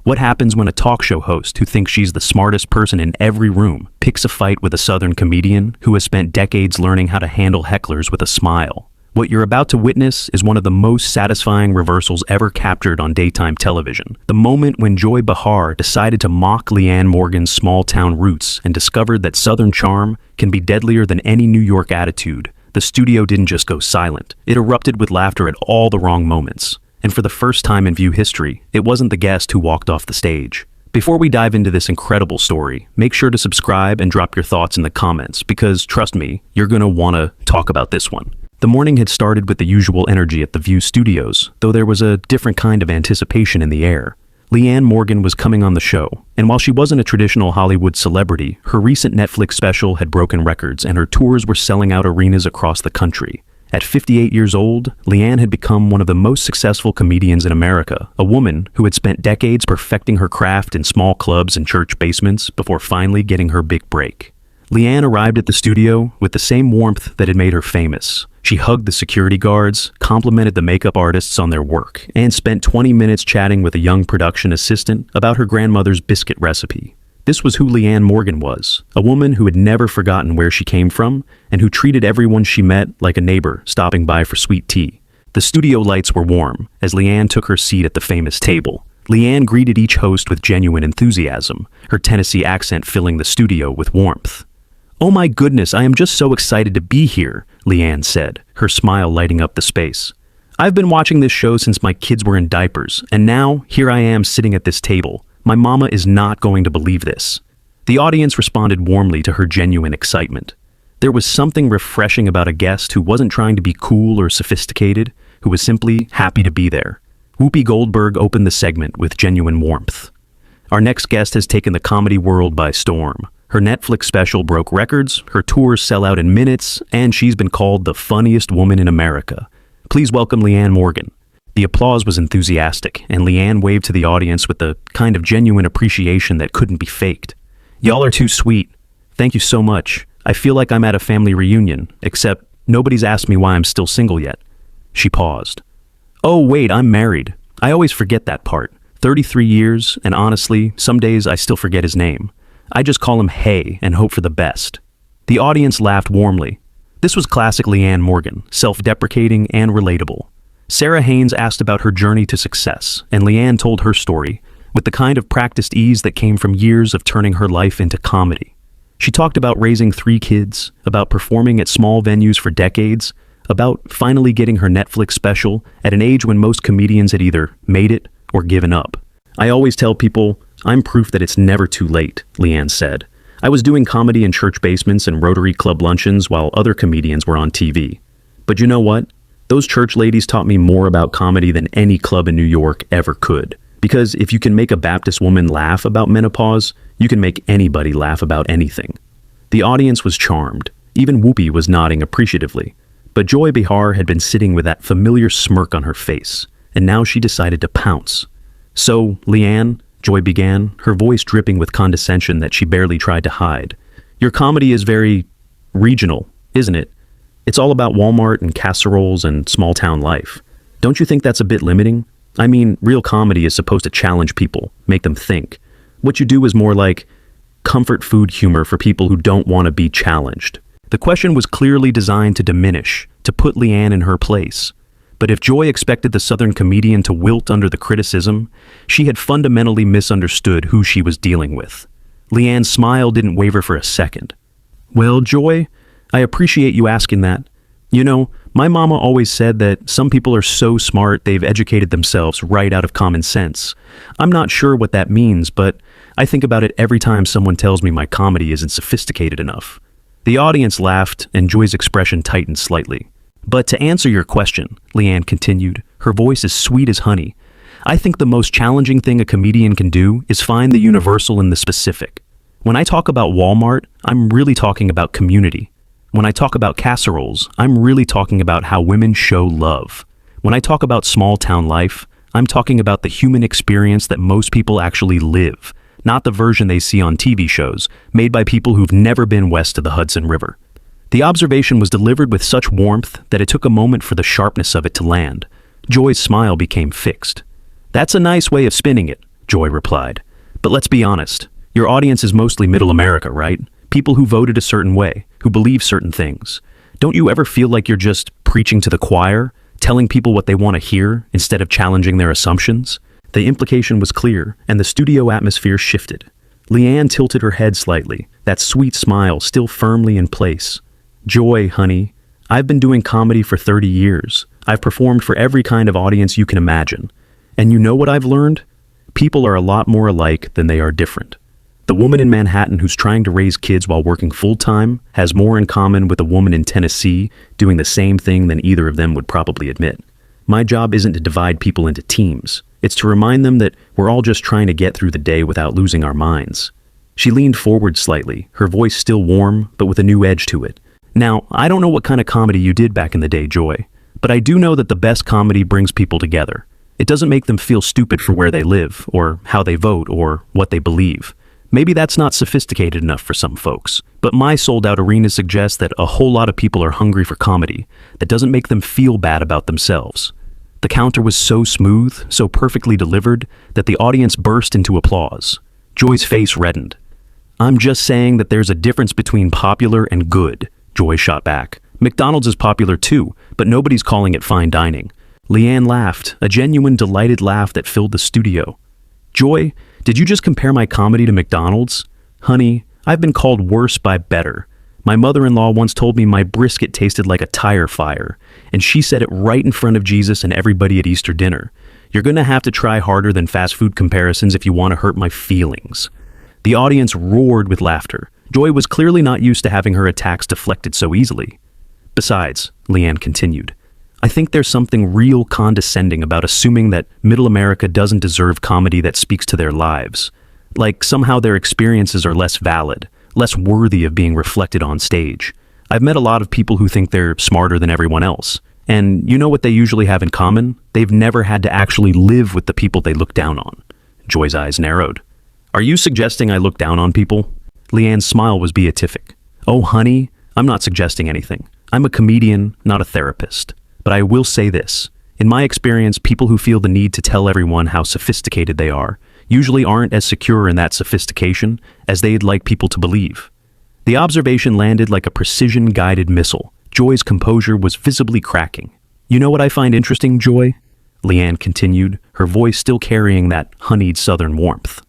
What happens when a talk show host who thinks she's the smartest person in every room picks a fight with a Southern comedian who has spent decades learning how to handle hecklers with a smile? What you're about to witness is one of the most satisfying reversals ever captured on daytime television. The moment when Joy Behar decided to mock Leanne Morgan's small-town roots and discovered that Southern charm can be deadlier than any New York attitude. The studio didn't just go silent. It erupted with laughter at all the wrong moments. And for the first time in View history, it wasn't the guest who walked off the stage. Before we dive into this incredible story, make sure to subscribe and drop your thoughts in the comments because, trust me, you're going to want to talk about this one. The morning had started with the usual energy at the View studios, though there was a different kind of anticipation in the air. Leanne Morgan was coming on the show, and while she wasn't a traditional Hollywood celebrity, her recent Netflix special had broken records and her tours were selling out arenas across the country. At 58 years old, Leanne had become one of the most successful comedians in America, a woman who had spent decades perfecting her craft in small clubs and church basements before finally getting her big break. Leanne arrived at the studio with the same warmth that had made her famous. She hugged the security guards, complimented the makeup artists on their work, and spent 20 minutes chatting with a young production assistant about her grandmother's biscuit recipe. This was who Leanne Morgan was, a woman who had never forgotten where she came from and who treated everyone she met like a neighbor stopping by for sweet tea. The studio lights were warm as Leanne took her seat at the famous table. Leanne greeted each host with genuine enthusiasm, her Tennessee accent filling the studio with warmth. "Oh my goodness, I am just so excited to be here," Leanne said, her smile lighting up the space. "I've been watching this show since my kids were in diapers, and now here I am sitting at this table. My mama is not going to believe this." The audience responded warmly to her genuine excitement. There was something refreshing about a guest who wasn't trying to be cool or sophisticated, who was simply happy to be there. Whoopi Goldberg opened the segment with genuine warmth. "Our next guest has taken the comedy world by storm. Her Netflix special broke records, her tours sell out in minutes, and she's been called the funniest woman in America. Please welcome Leanne Morgan." The applause was enthusiastic, and Leanne waved to the audience with the kind of genuine appreciation that couldn't be faked. "Y'all are too sweet. Thank you so much. I feel like I'm at a family reunion, except nobody's asked me why I'm still single yet." She paused. "Oh, wait, I'm married. I always forget that part. 33 years, and honestly, some days I still forget his name. I just call him Hey and hope for the best." The audience laughed warmly. This was classic Leanne Morgan, self-deprecating and relatable. Sarah Haynes asked about her journey to success, and Leanne told her story, with the kind of practiced ease that came from years of turning her life into comedy. She talked about raising 3 kids, about performing at small venues for decades, about finally getting her Netflix special at an age when most comedians had either made it or given up. "I always tell people, I'm proof that it's never too late," Leanne said. "I was doing comedy in church basements and Rotary Club luncheons while other comedians were on TV. But you know what? Those church ladies taught me more about comedy than any club in New York ever could. Because if you can make a Baptist woman laugh about menopause, you can make anybody laugh about anything." The audience was charmed. Even Whoopi was nodding appreciatively. But Joy Behar had been sitting with that familiar smirk on her face, and now she decided to pounce. "So, Leanne," Joy began, her voice dripping with condescension that she barely tried to hide. "Your comedy is very regional, isn't it? It's all about Walmart and casseroles and small-town life. Don't you think that's a bit limiting? I mean, real comedy is supposed to challenge people, make them think. What you do is more like comfort food humor for people who don't want to be challenged." The question was clearly designed to diminish, to put Leanne in her place. But if Joy expected the Southern comedian to wilt under the criticism, she had fundamentally misunderstood who she was dealing with. Leanne's smile didn't waver for a second. "Well, Joy, I appreciate you asking that. You know, my mama always said that some people are so smart they've educated themselves right out of common sense. I'm not sure what that means, but I think about it every time someone tells me my comedy isn't sophisticated enough." The audience laughed, and Joy's expression tightened slightly. "But to answer your question," Leanne continued, her voice as sweet as honey, "I think the most challenging thing a comedian can do is find the universal in the specific. When I talk about Walmart, I'm really talking about community. When I talk about casseroles, I'm really talking about how women show love. When I talk about small-town life, I'm talking about the human experience that most people actually live, not the version they see on TV shows, made by people who've never been west of the Hudson River." The observation was delivered with such warmth that it took a moment for the sharpness of it to land. Joy's smile became fixed. "That's a nice way of spinning it," Joy replied. But let's be honest. Your audience is mostly middle America, right? People who voted a certain way, who believe certain things. Don't you ever feel like you're just preaching to the choir, telling people what they want to hear instead of challenging their assumptions? The implication was clear, and the studio atmosphere shifted. Leanne tilted her head slightly, that sweet smile still firmly in place. Joy, honey, I've been doing comedy for 30 years. I've performed for every kind of audience you can imagine. And you know what I've learned? People are a lot more alike than they are different. The woman in Manhattan who's trying to raise kids while working full-time has more in common with a woman in Tennessee doing the same thing than either of them would probably admit. My job isn't to divide people into teams. It's to remind them that we're all just trying to get through the day without losing our minds. She leaned forward slightly, her voice still warm, but with a new edge to it. Now, I don't know what kind of comedy you did back in the day, Joy, but I do know that the best comedy brings people together. It doesn't make them feel stupid for where they live, or how they vote, or what they believe. Maybe that's not sophisticated enough for some folks, but my sold-out arena suggests that a whole lot of people are hungry for comedy that doesn't make them feel bad about themselves. The counter was so smooth, so perfectly delivered, that the audience burst into applause. Joy's face reddened. I'm just saying that there's a difference between popular and good, Joy shot back. McDonald's is popular too, but nobody's calling it fine dining. Leanne laughed, a genuine delighted laugh that filled the studio. Joy, did you just compare my comedy to McDonald's? Honey, I've been called worse by better. My mother-in-law once told me my brisket tasted like a tire fire, and she said it right in front of Jesus and everybody at Easter dinner. You're gonna have to try harder than fast food comparisons if you want to hurt my feelings. The audience roared with laughter. Joy was clearly not used to having her attacks deflected so easily. Besides, Leanne continued, I think there's something real condescending about assuming that middle America doesn't deserve comedy that speaks to their lives. Like somehow their experiences are less valid, less worthy of being reflected on stage. I've met a lot of people who think they're smarter than everyone else. And you know what they usually have in common? They've never had to actually live with the people they look down on. Joy's eyes narrowed. Are you suggesting I look down on people? Leanne's smile was beatific. Oh, honey, I'm not suggesting anything. I'm a comedian, not a therapist. But I will say this. In my experience, people who feel the need to tell everyone how sophisticated they are usually aren't as secure in that sophistication as they'd like people to believe. The observation landed like a precision-guided missile. Joy's composure was visibly cracking. You know what I find interesting, Joy? Leanne continued, her voice still carrying that honeyed southern warmth.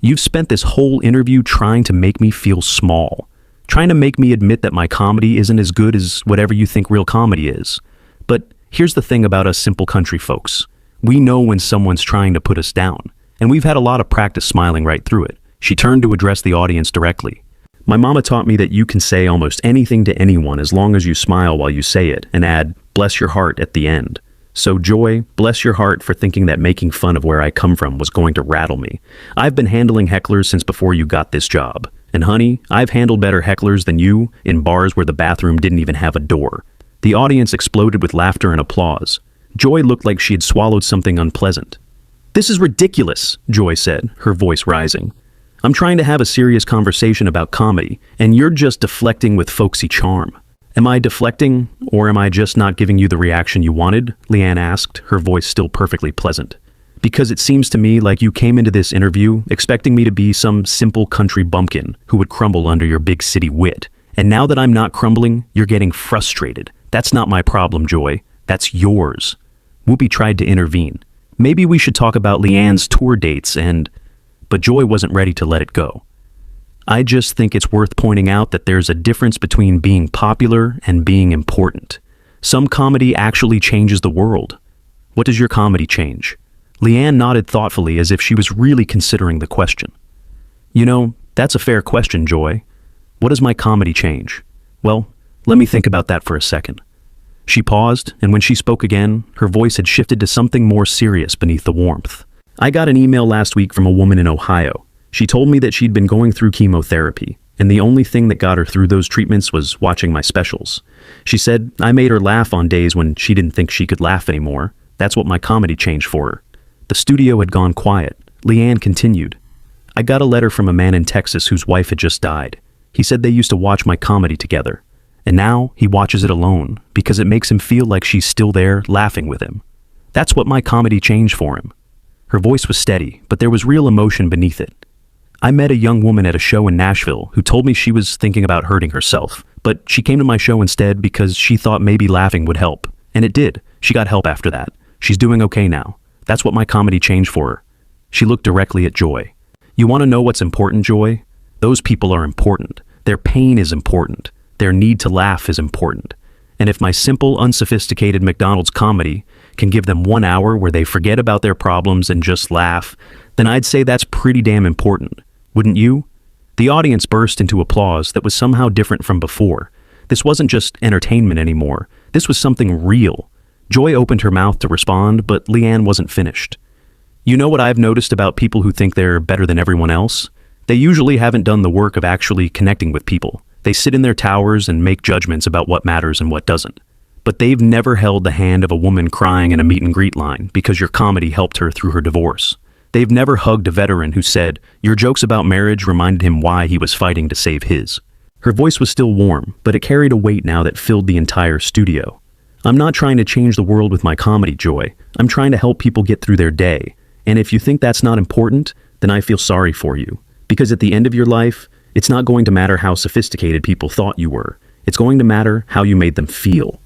You've spent this whole interview trying to make me feel small, trying to make me admit that my comedy isn't as good as whatever you think real comedy is. But here's the thing about us simple country folks. We know when someone's trying to put us down, and we've had a lot of practice smiling right through it. She turned to address the audience directly. My mama taught me that you can say almost anything to anyone as long as you smile while you say it and add, bless your heart at the end. So Joy, bless your heart for thinking that making fun of where I come from was going to rattle me. I've been handling hecklers since before you got this job. And honey, I've handled better hecklers than you in bars where the bathroom didn't even have a door. The audience exploded with laughter and applause. Joy looked like she had swallowed something unpleasant. This is ridiculous, Joy said, her voice rising. I'm trying to have a serious conversation about comedy, and you're just deflecting with folksy charm. Am I deflecting, or am I just not giving you the reaction you wanted? Leanne asked, her voice still perfectly pleasant. Because it seems to me like you came into this interview expecting me to be some simple country bumpkin who would crumble under your big city wit. And now that I'm not crumbling, you're getting frustrated. That's not my problem, Joy. That's yours. Whoopi tried to intervene. Maybe we should talk about Leanne's tour dates But Joy wasn't ready to let it go. I just think it's worth pointing out that there's a difference between being popular and being important. Some comedy actually changes the world. What does your comedy change? Leanne nodded thoughtfully as if she was really considering the question. You know, that's a fair question, Joy. What does my comedy change? Well, let me think about that for a second. She paused, and when she spoke again, her voice had shifted to something more serious beneath the warmth. I got an email last week from a woman in Ohio. She told me that she'd been going through chemotherapy, and the only thing that got her through those treatments was watching my specials. She said I made her laugh on days when she didn't think she could laugh anymore. That's what my comedy changed for her. The studio had gone quiet. Leanne continued. I got a letter from a man in Texas whose wife had just died. He said they used to watch my comedy together. And now he watches it alone because it makes him feel like she's still there laughing with him. That's what my comedy changed for him. Her voice was steady, but there was real emotion beneath it. I met a young woman at a show in Nashville who told me she was thinking about hurting herself, but she came to my show instead because she thought maybe laughing would help. And it did. She got help after that. She's doing okay now. That's what my comedy changed for her. She looked directly at Joy. You want to know what's important, Joy? Those people are important. Their pain is important. Their need to laugh is important. And if my simple, unsophisticated McDonald's comedy can give them 1 hour where they forget about their problems and just laugh, then I'd say that's pretty damn important. Wouldn't you? The audience burst into applause that was somehow different from before. This wasn't just entertainment anymore. This was something real. Joy opened her mouth to respond, but Leanne wasn't finished. You know what I've noticed about people who think they're better than everyone else? They usually haven't done the work of actually connecting with people. They sit in their towers and make judgments about what matters and what doesn't. But they've never held the hand of a woman crying in a meet and greet line because your comedy helped her through her divorce. They've never hugged a veteran who said, your jokes about marriage reminded him why he was fighting to save his. Her voice was still warm, but it carried a weight now that filled the entire studio. I'm not trying to change the world with my comedy, Joy. I'm trying to help people get through their day. And if you think that's not important, then I feel sorry for you. Because at the end of your life, it's not going to matter how sophisticated people thought you were. It's going to matter how you made them feel.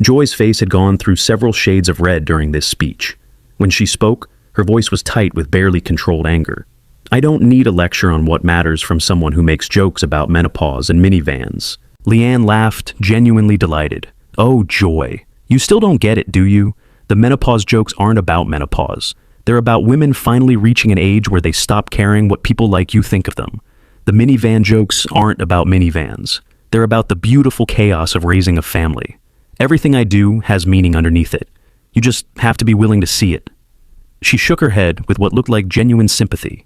Joy's face had gone through several shades of red during this speech. When she spoke, her voice was tight with barely controlled anger. I don't need a lecture on what matters from someone who makes jokes about menopause and minivans. Leanne laughed, genuinely delighted. Oh, Joy. You still don't get it, do you? The menopause jokes aren't about menopause. They're about women finally reaching an age where they stop caring what people like you think of them. The minivan jokes aren't about minivans. They're about the beautiful chaos of raising a family. Everything I do has meaning underneath it. You just have to be willing to see it. She shook her head with what looked like genuine sympathy.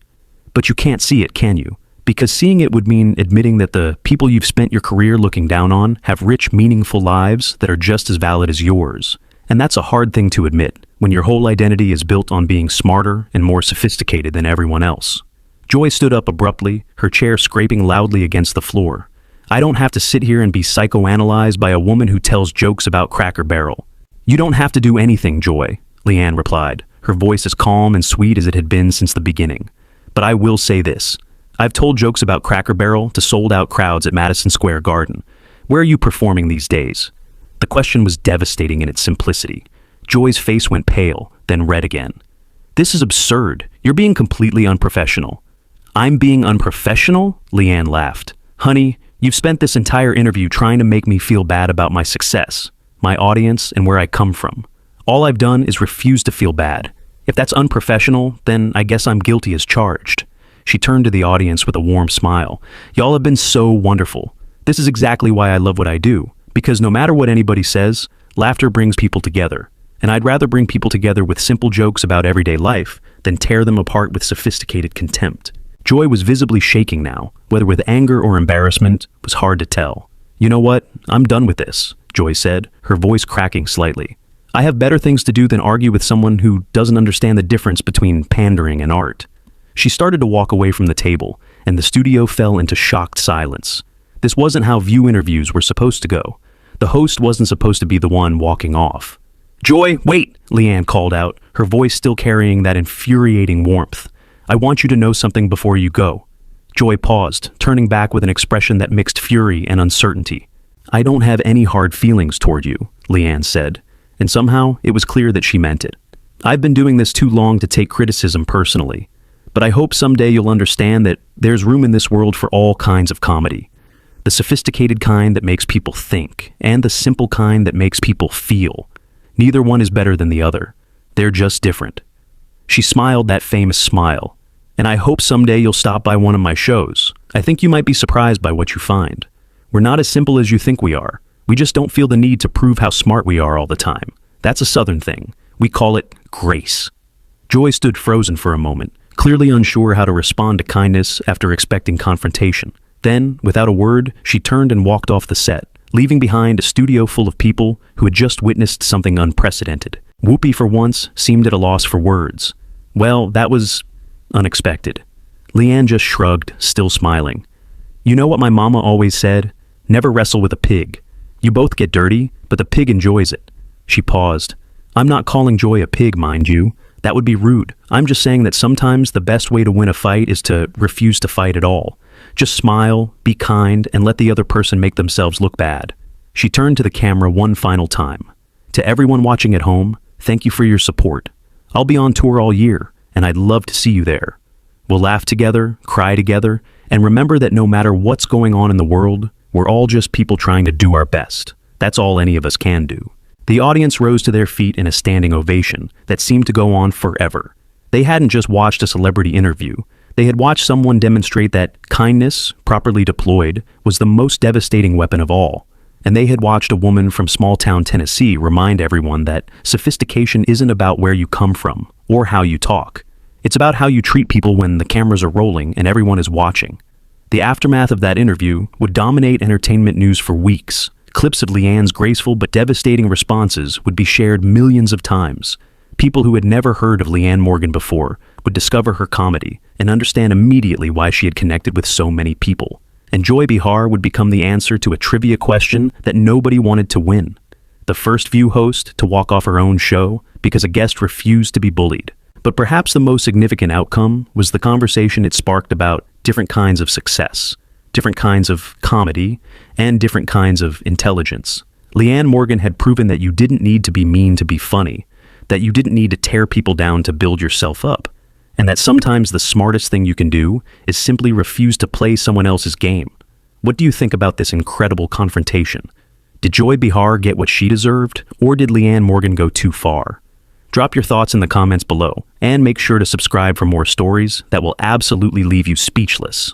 But you can't see it, can you? Because seeing it would mean admitting that the people you've spent your career looking down on have rich, meaningful lives that are just as valid as yours. And that's a hard thing to admit when your whole identity is built on being smarter and more sophisticated than everyone else. Joy stood up abruptly, her chair scraping loudly against the floor. I don't have to sit here and be psychoanalyzed by a woman who tells jokes about Cracker Barrel. You don't have to do anything, Joy, Leanne replied, her voice as calm and sweet as it had been since the beginning. But I will say this. I've told jokes about Cracker Barrel to sold-out crowds at Madison Square Garden. Where are you performing these days? The question was devastating in its simplicity. Joy's face went pale, then red again. This is absurd. You're being completely unprofessional. I'm being unprofessional? Leanne laughed. Honey, you've spent this entire interview trying to make me feel bad about my success, my audience, and where I come from. All I've done is refuse to feel bad. If that's unprofessional, then I guess I'm guilty as charged. She turned to the audience with a warm smile. Y'all have been so wonderful. This is exactly why I love what I do, because no matter what anybody says, laughter brings people together. And I'd rather bring people together with simple jokes about everyday life than tear them apart with sophisticated contempt. Joy was visibly shaking now, whether with anger or embarrassment was hard to tell. You know what? I'm done with this, Joy said, her voice cracking slightly. I have better things to do than argue with someone who doesn't understand the difference between pandering and art. She started to walk away from the table, and the studio fell into shocked silence. This wasn't how View interviews were supposed to go. The host wasn't supposed to be the one walking off. Joy, wait, Leanne called out, her voice still carrying that infuriating warmth. I want you to know something before you go. Joy paused, turning back with an expression that mixed fury and uncertainty. I don't have any hard feelings toward you, Leanne said, and somehow it was clear that she meant it. I've been doing this too long to take criticism personally, but I hope someday you'll understand that there's room in this world for all kinds of comedy. The sophisticated kind that makes people think, and the simple kind that makes people feel. Neither one is better than the other. They're just different. She smiled that famous smile. And I hope someday you'll stop by one of my shows. I think you might be surprised by what you find. We're not as simple as you think we are. We just don't feel the need to prove how smart we are all the time. That's a Southern thing. We call it grace. Joy stood frozen for a moment, clearly unsure how to respond to kindness after expecting confrontation. Then, without a word, she turned and walked off the set, leaving behind a studio full of people who had just witnessed something unprecedented. Whoopi, for once, seemed at a loss for words. Well, that was unexpected. Leanne just shrugged, still smiling. You know what my mama always said? Never wrestle with a pig. You both get dirty, but the pig enjoys it. She paused. I'm not calling Joy a pig, mind you. That would be rude. I'm just saying that sometimes the best way to win a fight is to refuse to fight at all. Just smile, be kind, and let the other person make themselves look bad. She turned to the camera one final time. To everyone watching at home, thank you for your support. I'll be on tour all year, and I'd love to see you there. We'll laugh together, cry together, and remember that no matter what's going on in the world, we're all just people trying to do our best. That's all any of us can do. The audience rose to their feet in a standing ovation that seemed to go on forever. They hadn't just watched a celebrity interview. They had watched someone demonstrate that kindness, properly deployed, was the most devastating weapon of all. And they had watched a woman from small-town Tennessee remind everyone that sophistication isn't about where you come from or how you talk. It's about how you treat people when the cameras are rolling and everyone is watching. The aftermath of that interview would dominate entertainment news for weeks. Clips of Leanne's graceful but devastating responses would be shared millions of times. People who had never heard of Leanne Morgan before would discover her comedy and understand immediately why she had connected with so many people. And Joy Behar would become the answer to a trivia question that nobody wanted to win. The first View host to walk off her own show because a guest refused to be bullied. But perhaps the most significant outcome was the conversation it sparked about different kinds of success, different kinds of comedy, and different kinds of intelligence. Leanne Morgan had proven that you didn't need to be mean to be funny, that you didn't need to tear people down to build yourself up, and that sometimes the smartest thing you can do is simply refuse to play someone else's game. What do you think about this incredible confrontation? Did Joy Behar get what she deserved, or did Leanne Morgan go too far? Drop your thoughts in the comments below, and make sure to subscribe for more stories that will absolutely leave you speechless.